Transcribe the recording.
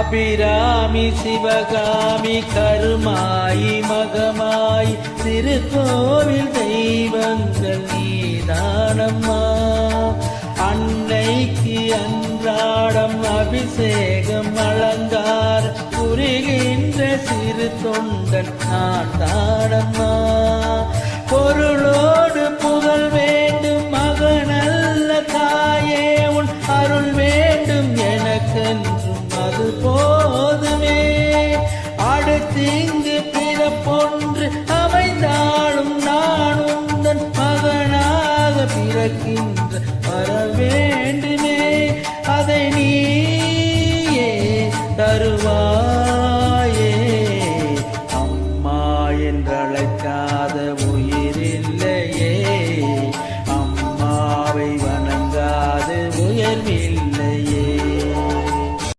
அபிராமி சிவகாமி கருமாயி மகமாய் திருக்கோவில் தெய்வங்கள் நீதானம்மா. அன்னைக்கு அன்றாடம் அபிஷேகம் அலங்கார் புரிகின்ற சிறு தொண்டன் நான் தானம்மா. பொருளோடு புகழ் வேண்டும் மகனல்ல தாயே உன் அருள் வேண்டும் எனக்கென்றும் அது போதுமே. அடுத்திங்கு பிறப்பொன்று அமைந்தாலும் நான் உந்தன் மகனாக பிறக்கின்ற வர வேண்டுமே. அதை நீயே தருவாயே. அம்மா என்றழைக்காத